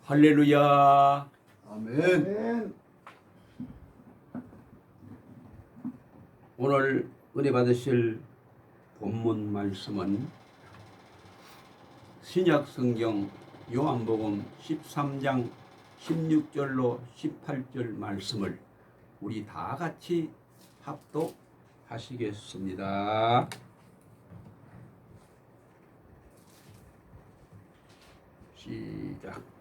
할렐루야. 아멘. 오늘 은혜 받으실 본문 말씀은 신약 성경 요한복음 13장 16절로 18절 말씀을 우리 다 같이 합독하시겠습니다. 시작.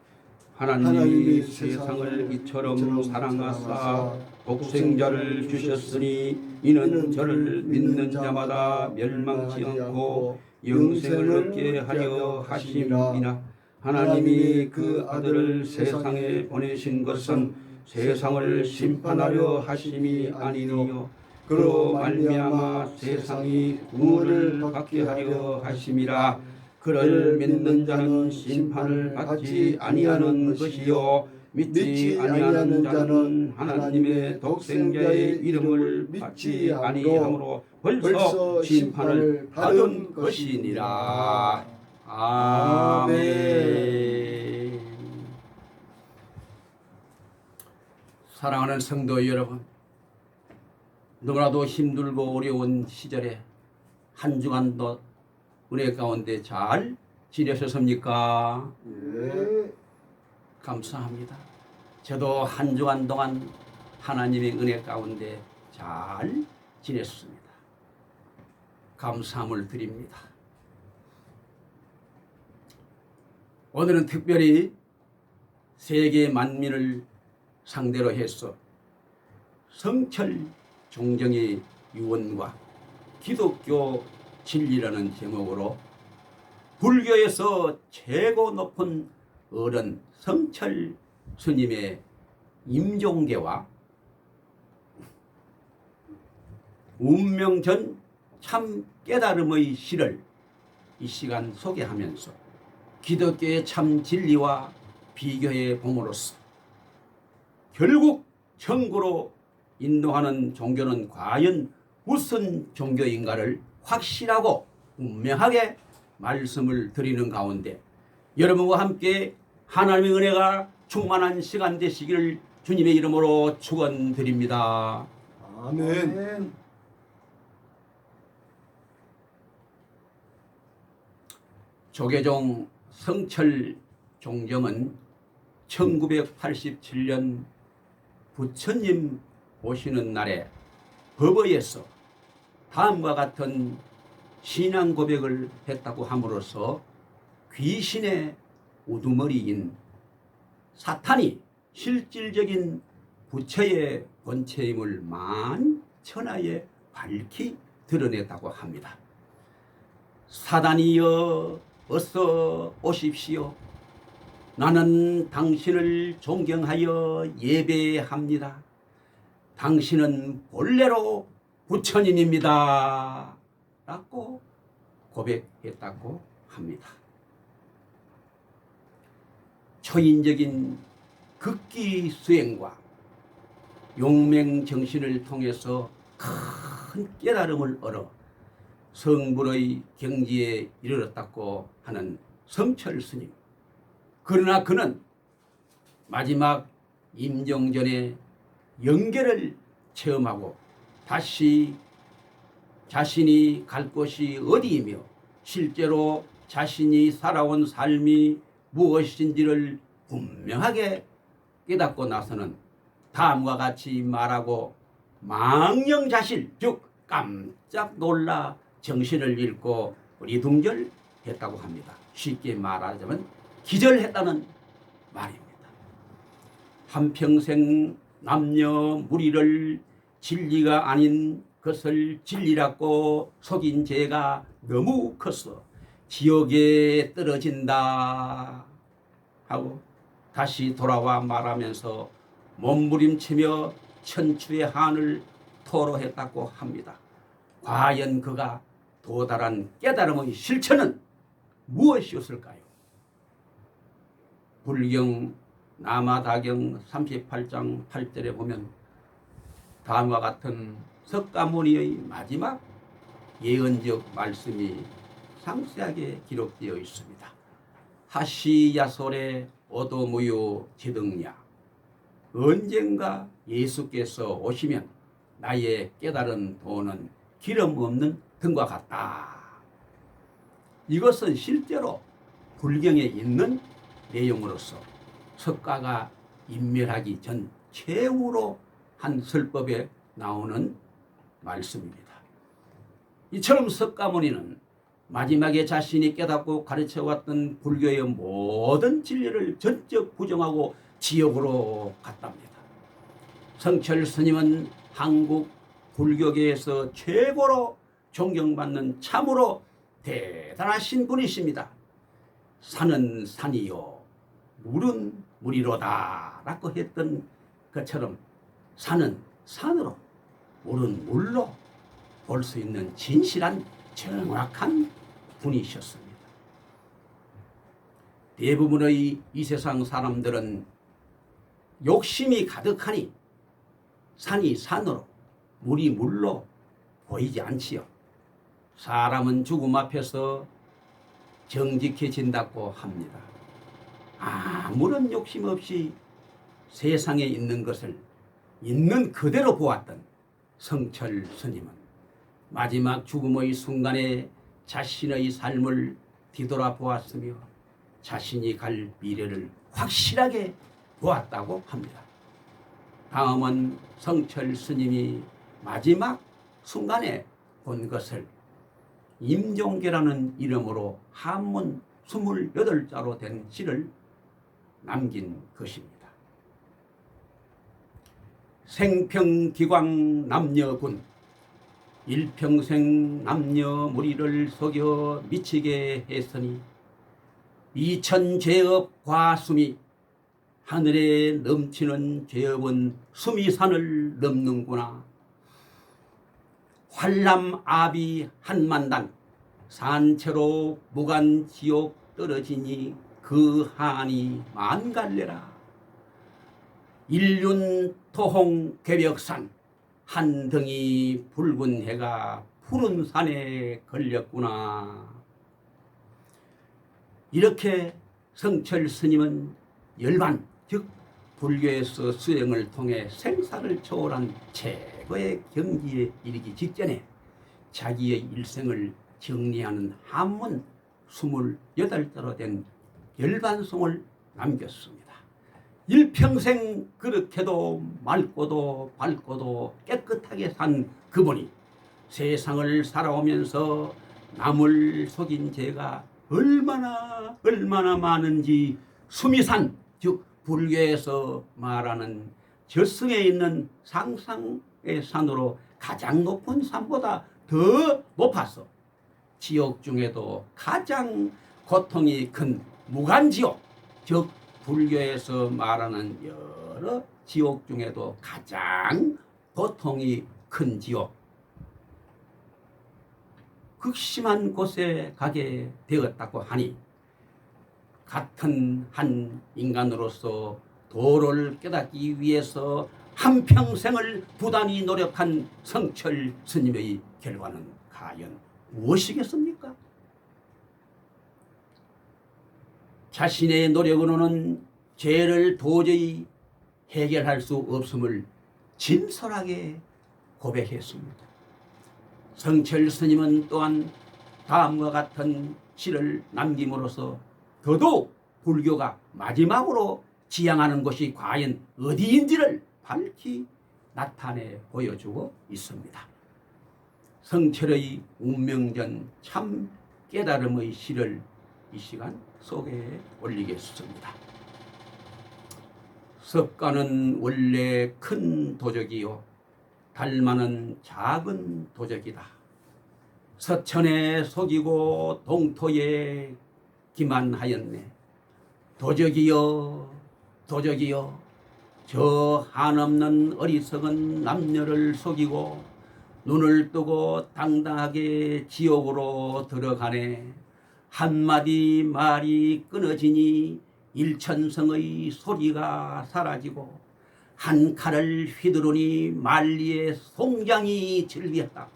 하나님이 세상을 이처럼 사랑하사 독생자를 주셨으니 이는 저를 믿는 자마다 멸망치 않고 영생을 얻게 하려 하심이나. 하나님이 그 아들을 세상에 보내신 것은 세상을 심판하려 하심이 아니니요 그로 말미암아 세상이 구원을 받게 하려 하심이라. 그를 믿는 자는 심판을 받지 아니하는 것이요 믿지 아니하는 자는 하나님의 독생자의 이름을 받지 아니하므로 벌써 심판을 받은 것이니라. 아멘. 사랑하는 성도 여러분, 너무나도 힘들고 어려운 시절에 한 주간도 은혜 가운데 잘 지내셨습니까? 네. 감사합니다. 저도 한 주간 동안 하나님의 은혜 가운데 잘 지냈습니다. 감사함을 드립니다. 오늘은 특별히 세계 만민을 상대로 해서 성철 종정의 유언과 기독교 진리라는 제목으로 불교에서 최고 높은 어른 성철 스님의 임종계와 운명전 참 깨달음의 시를 이 시간 소개하면서 기독교의 참 진리와 비교해 봄으로써 결국 천국으로 인도하는 종교는 과연 무슨 종교인가를 확실하고 분명하게 말씀을 드리는 가운데 여러분과 함께 하나님의 은혜가 충만한 시간 되시기를 주님의 이름으로 축원드립니다. 아멘. 조계종 성철 종정은 1987년 부처님 오시는 날에 법어에서 다음과 같은 신앙 고백을 했다고 함으로써 귀신의 우두머리인 사탄이 실질적인 부처의 본체임을 만천하에 밝히 드러냈다고 합니다. 사단이여 어서 오십시오. 나는 당신을 존경하여 예배합니다. 당신은 본래로 부처님입니다. 라고 고백했다고 합니다. 초인적인 극기 수행과 용맹 정신을 통해서 큰 깨달음을 얻어 성불의 경지에 이르렀다고 하는 성철 스님. 그러나 그는 마지막 임종전에 영계를 체험하고 다시 자신이 갈 곳이 어디이며 실제로 자신이 살아온 삶이 무엇인지를 분명하게 깨닫고 나서는 다음과 같이 말하고 망령자실 즉 깜짝 놀라 정신을 잃고 리둥절했다고 합니다. 쉽게 말하자면 기절했다는 말입니다. 한평생 남녀 무리를 진리가 아닌 것을 진리라고 속인 죄가 너무 커서 지옥에 떨어진다 하고 다시 돌아와 말하면서 몸부림치며 천추의 한을 토로했다고 합니다. 과연 그가 도달한 깨달음의 실천은 무엇이었을까요? 불경 남아다경 38장 8절에 보면 다음과 같은 석가모니의 마지막 예언적 말씀이 상세하게 기록되어 있습니다. 하시야솔에 오도무유 지등냐. 언젠가 예수께서 오시면 나의 깨달은 도는 기름 없는 등과 같다. 이것은 실제로 불경에 있는 내용으로서 석가가 인멸하기 전 최후로 한 설법에 나오는 말씀입니다. 이처럼 석가모니는 마지막에 자신이 깨닫고 가르쳐왔던 불교의 모든 진리를 전적 부정하고 지옥으로 갔답니다. 성철 스님은 한국 불교계에서 최고로 존경받는 참으로 대단하신 분이십니다. 산은 산이요 물은 물이로다 라고 했던 것처럼 산은 산으로 물은 물로 볼 수 있는 진실한 정확한 분이셨습니다. 대부분의 이 세상 사람들은 욕심이 가득하니 산이 산으로 물이 물로 보이지 않지요. 사람은 죽음 앞에서 정직해진다고 합니다. 아무런 욕심 없이 세상에 있는 것을 있는 그대로 보았던 성철 스님은 마지막 죽음의 순간에 자신의 삶을 뒤돌아보았으며 자신이 갈 미래를 확실하게 보았다고 합니다. 다음은 성철 스님이 마지막 순간에 본 것을 임종계라는 이름으로 한문 28자로 된 시를 남긴 것입니다. 생평기광 남녀군 일평생 남녀 무리를 속여 미치게 했으니 이천 죄업 과수미 하늘에 넘치는 죄업은 수미산을 넘는구나. 활람아비 한만단 산채로 무간지옥 떨어지니 그 한이 만갈래라. 일륜토홍 괴벽산 한 덩이 붉은 해가 푸른 산에 걸렸구나. 이렇게 성철 스님은 열반 즉 불교에서 수행을 통해 생사를 초월한 최고의 경지에 이르기 직전에 자기의 일생을 정리하는 한문 28자로 된 열반송을 남겼습니다. 일평생 그렇게도 맑고도 밝고도 깨끗하게 산 그분이 세상을 살아오면서 남을 속인 죄가 얼마나 많은지 수미산 즉 불교에서 말하는 저승에 있는 상상의 산으로 가장 높은 산보다 더 높아서 지옥 중에도 가장 고통이 큰 무간지옥 즉 불교에서 말하는 여러 지옥 중에도 가장 고통이 큰 지옥 극심한 곳에 가게 되었다고 하니 같은 한 인간으로서 도를 깨닫기 위해서 한평생을 부단히 노력한 성철 스님의 결과는 과연 무엇이겠습니까? 자신의 노력으로는 죄를 도저히 해결할 수 없음을 진솔하게 고백했습니다. 성철 스님은 또한 다음과 같은 시를 남김으로써 더더욱 불교가 마지막으로 지향하는 곳이 과연 어디인지를 밝히 나타내 보여주고 있습니다. 성철의 운명전 참 깨달음의 시를 이 시간 소개해 올리겠습니다. 석가는 원래 큰 도적이요 달마는 작은 도적이다. 서천에 속이고 동토에 기만하였네. 도적이여 도적이여 저 한없는 어리석은 남녀를 속이고 눈을 뜨고 당당하게 지옥으로 들어가네. 한마디 말이 끊어지니 일천성의 소리가 사라지고 한 칼을 휘두르니 만리의 송장이 즐겼다.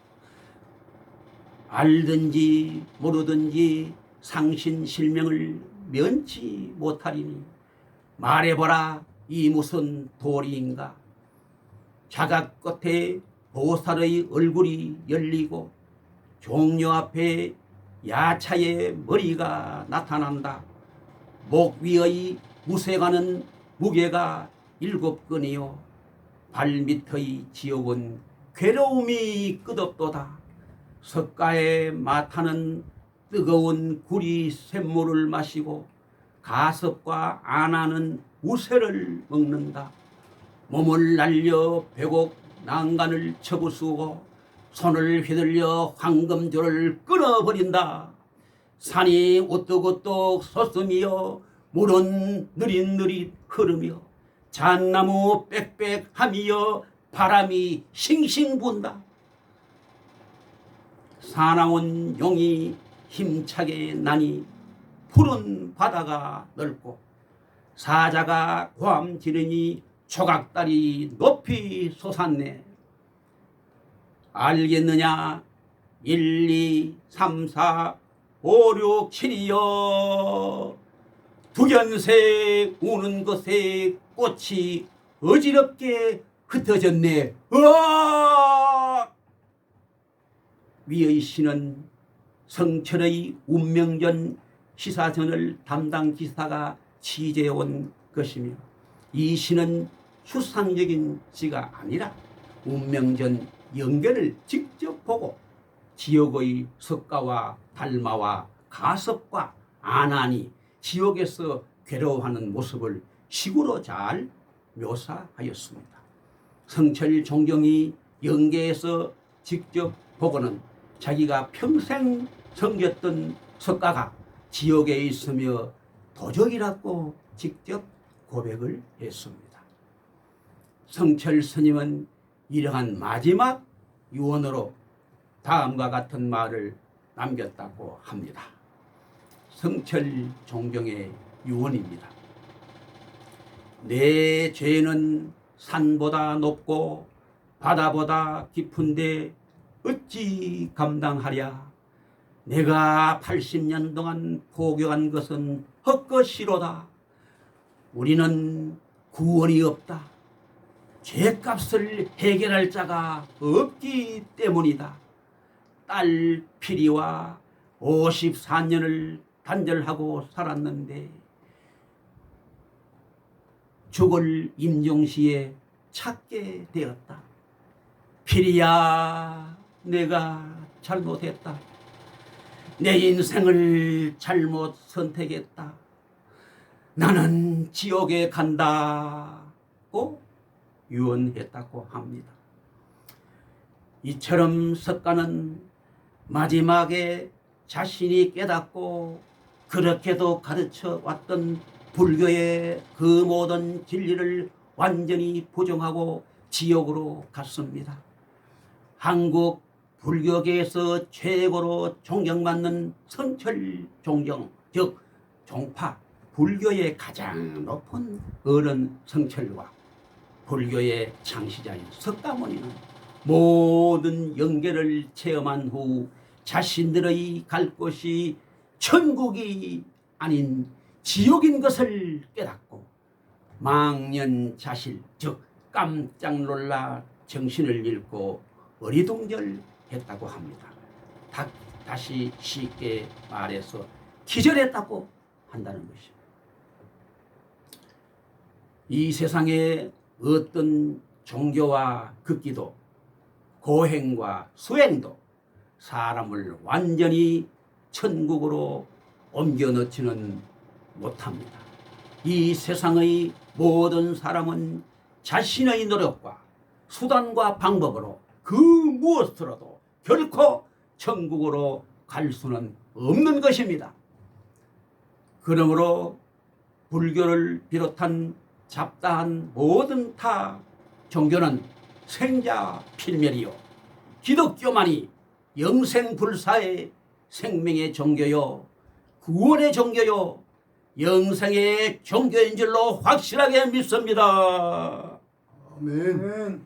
알든지 모르든지 상신실명을 면치 못하리니 말해보라, 이 무슨 도리인가. 자각 끝에 보살의 얼굴이 열리고 종려 앞에 야차의 머리가 나타난다. 목 위의 무쇠가는 무게가 7근이요 발밑의 지옥은 괴로움이 끝없도다. 석가의 마타는 뜨거운 구리 샘물을 마시고 가섭과 아나는 우쇠를 먹는다. 몸을 날려 배곡 난간을 쳐부수고 손을 휘둘려 황금줄을 끊어버린다. 산이 우뚝우뚝 솟으며 물은 느릿느릿 흐르며 잣나무 빽빽하며 바람이 싱싱 분다. 사나운 용이 힘차게 나니 푸른 바다가 넓고 사자가 고함 지르니 조각달이 높이 솟았네. 알겠느냐? 1, 2, 3, 4, 5, 6, 7이여. 두견색 우는 것에 꽃이 어지럽게 흩어졌네. 으악! 위의 시는 성철의 운명전 시사전을 담당 기사가 취재해온 것이며 이 시는 추상적인 시가 아니라 운명전 연결을 직접 보고 지옥의 석가와 달마와 가섭과 아난이 지옥에서 괴로워하는 모습을 시구로 잘 묘사하였습니다. 성철 종경이 연계해서 직접 보고는 자기가 평생 섬겼던 석가가 지옥에 있으며 도적이라고 직접 고백을 했습니다. 성철 스님은 이러한 마지막 유언으로 다음과 같은 말을 남겼다고 합니다. 성철 종경의 유언입니다. 내 죄는 산보다 높고 바다보다 깊은데 어찌 감당하랴. 내가 80년 동안 포교한 것은 헛것이로다. 우리는 구원이 없다. 죄값을 해결할 자가 없기 때문이다. 딸 피리와 54년을 단절하고 살았는데 죽을 임종시에 찾게 되었다. 피리야, 내가 잘못했다. 내 인생을 잘못 선택했다. 나는 지옥에 간다고 유언했다고 합니다. 이처럼 석가는 마지막에 자신이 깨닫고 그렇게도 가르쳐 왔던 불교의 그 모든 진리를 완전히 부정하고 지옥으로 갔습니다. 한국 불교계에서 최고로 존경받는 성철 종경, 즉 종파, 불교의 가장 높은 어른 성철과 불교의 창시자인 석가모니는 모든 영계를 체험한 후 자신들의 갈 곳이 천국이 아닌 지옥인 것을 깨닫고 망연자실, 즉 깜짝 놀라 정신을 잃고 어리둥절했다고 합니다. 다시 쉽게 말해서 기절했다고 한다는 것입니다. 이 세상에 어떤 종교와 극기도 고행과 수행도 사람을 완전히 천국으로 옮겨 넣지는 못합니다. 이 세상의 모든 사람은 자신의 노력과 수단과 방법으로 그 무엇으로도 결코 천국으로 갈 수는 없는 것입니다. 그러므로 불교를 비롯한 잡다한 모든 타 종교는 생자필멸이요 기독교만이 영생불사의 생명의 종교요 구원의 종교요 영생의 종교인 줄로 확실하게 믿습니다. 아멘.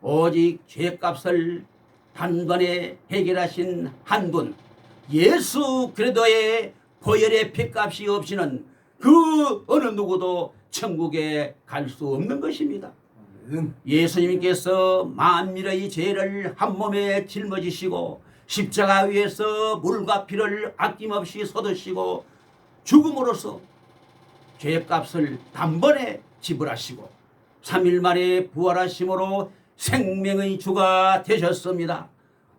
오직 죄값을 단번에 해결하신 한 분 예수 그리스도의 보혈의 피값이 없이는 그 어느 누구도 천국에 갈 수 없는 것입니다. 아멘. 예수님께서 만민의 죄를 한 몸에 짊어지시고 십자가 위에서 물과 피를 아낌없이 쏟으시고 죽음으로써 죄값을 단번에 지불하시고 3일 만에 부활하심으로 생명의 주가 되셨습니다.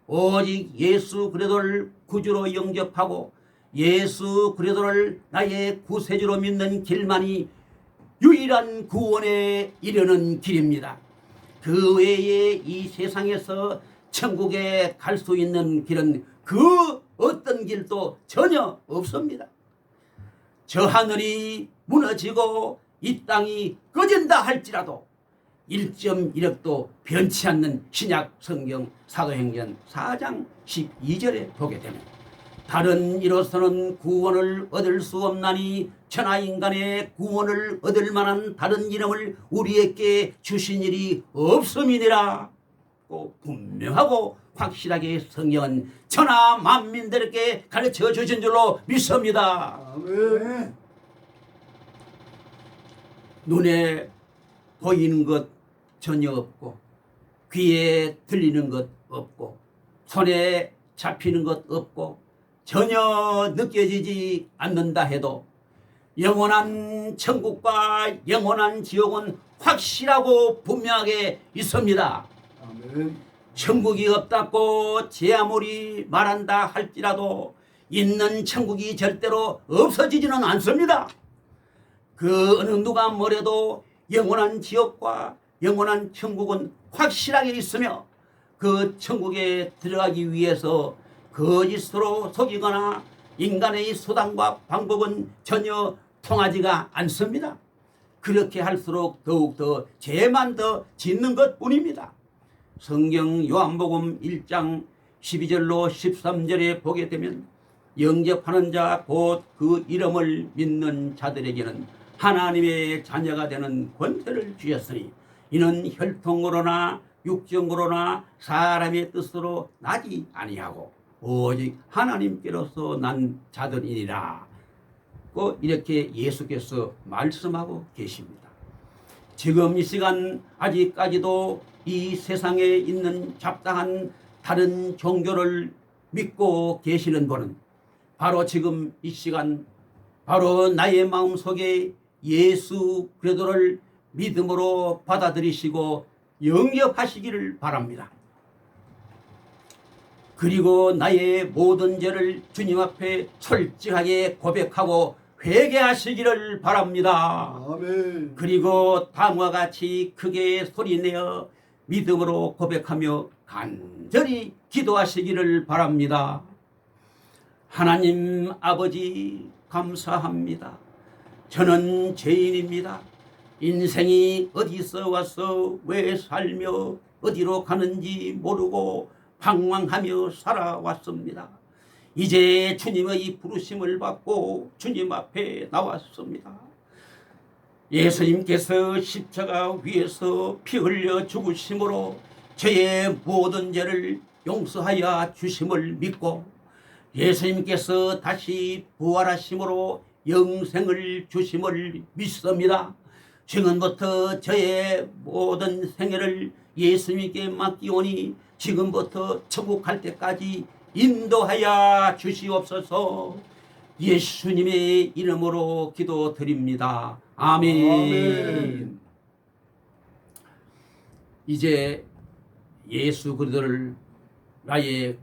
오직 예수 그리스도를 구주로 영접하고 예수 그리스도를 나의 구세주로 믿는 길만이 유일한 구원에 이르는 길입니다. 그 외에 이 세상에서 천국에 갈 수 있는 길은 그 어떤 길도 전혀 없습니다. 저 하늘이 무너지고 이 땅이 꺼진다 할지라도 1.1억도 변치 않는 신약 성경 사도행전 4장 12절에 보게 되면 다른 이로서는 구원을 얻을 수 없나니 천하인간의 구원을 얻을 만한 다른 이름을 우리에게 주신 일이 없음이니라. 분명하고 확실하게 성경은 천하 만민들에게 가르쳐 주신 줄로 믿습니다. 아멘. 눈에 보이는 것 전혀 없고 귀에 들리는 것 없고 손에 잡히는 것 없고 전혀 느껴지지 않는다 해도 영원한 천국과 영원한 지옥은 확실하고 분명하게 있습니다. 아멘. 천국이 없다고 제 아무리 말한다 할지라도 있는 천국이 절대로 없어지지는 않습니다. 그 어느 누가 뭐래도 영원한 지옥과 영원한 천국은 확실하게 있으며 그 천국에 들어가기 위해서 거짓으로 속이거나 인간의 수단과 방법은 전혀 통하지가 않습니다. 그렇게 할수록 더욱더 죄만 더 짓는 것뿐입니다. 성경 요한복음 1장 12절로 13절에 보게 되면 영접하는 자 곧 그 이름을 믿는 자들에게는 하나님의 자녀가 되는 권세를 주셨으니 이는 혈통으로나 육정으로나 사람의 뜻으로 나지 아니하고 오직 하나님께로서 난 자들이니라. 이렇게 예수께서 말씀하고 계십니다. 지금 이 시간 아직까지도 이 세상에 있는 잡다한 다른 종교를 믿고 계시는 분은 바로 지금 이 시간 바로 나의 마음속에 예수 그리스도를 믿음으로 받아들이시고 영접하시기를 바랍니다. 그리고 나의 모든 죄를 주님 앞에 솔직하게 고백하고 회개하시기를 바랍니다. 아멘. 그리고 다음과 같이 크게 소리내어 믿음으로 고백하며 간절히 기도하시기를 바랍니다. 하나님 아버지 감사합니다. 저는 죄인입니다. 인생이 어디서 와서 왜 살며 어디로 가는지 모르고 방황하며 살아왔습니다. 이제 주님의 부르심을 받고 주님 앞에 나왔습니다. 예수님께서 십자가 위에서 피 흘려 죽으심으로 저의 모든 죄를 용서하여 주심을 믿고 예수님께서 다시 부활하심으로 영생을 주심을 믿습니다. 지금부터 저의 모든 생애를 예수님께 맡기오니 지금부터 천국 갈 때까지 인도하여 주시옵소서. 예수님의 이름으로 기도드립니다. 아멘. 아멘. 이제 예수 그리스도를 나의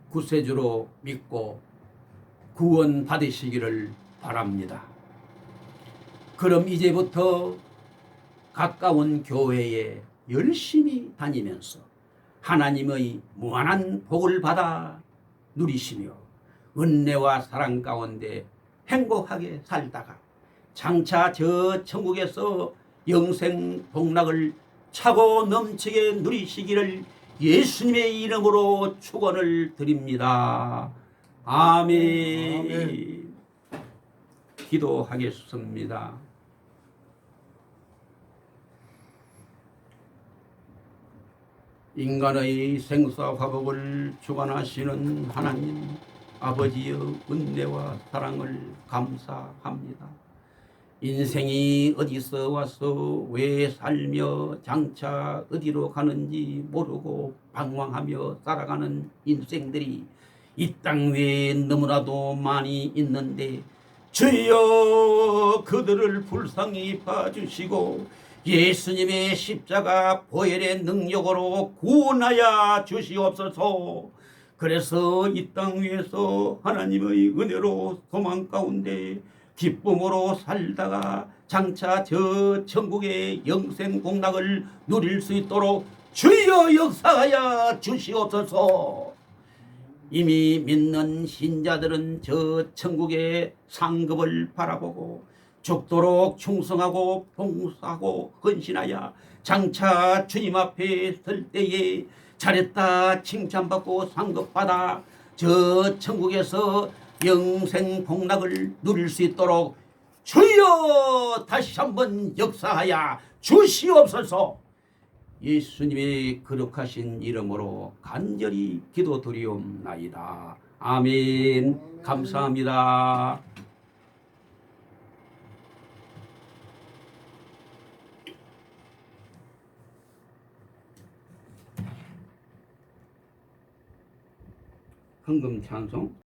구세주로 믿고 구원 받으시기를 바랍니다. 그럼 이제부터 가까운 교회에 열심히 다니면서 하나님의 무한한 복을 받아 누리시며 은혜와 사랑 가운데 행복하게 살다가 장차 저 천국에서 영생 복락을 차고 넘치게 누리시기를 예수님의 이름으로 축원을 드립니다. 아멘. 아멘. 기도하겠습니다. 인간의 생사 화복을 주관하시는 하나님 아버지의 은혜와 사랑을 감사합니다. 인생이 어디서 와서 왜 살며 장차 어디로 가는지 모르고 방황하며 살아가는 인생들이 이 땅 위에 너무나도 많이 있는데 주여 그들을 불쌍히 봐주시고 예수님의 십자가 보혈의 능력으로 구원하여 주시옵소서. 그래서 이 땅 위에서 하나님의 은혜로 소망 가운데 기쁨으로 살다가 장차 저 천국의 영생 공락을 누릴 수 있도록 주여 역사하여 주시옵소서. 이미 믿는 신자들은 저 천국의 상급을 바라보고 죽도록 충성하고 봉사하고 헌신하여 장차 주님 앞에 설 때에 잘했다 칭찬받고 상급받아 저 천국에서 영생 복락을 누릴 수 있도록 주여 다시 한번 역사하여 주시옵소서. 예수님의 거룩하신 이름으로 간절히 기도드리옵나이다. 아멘. 감사합니다. 헌금 찬송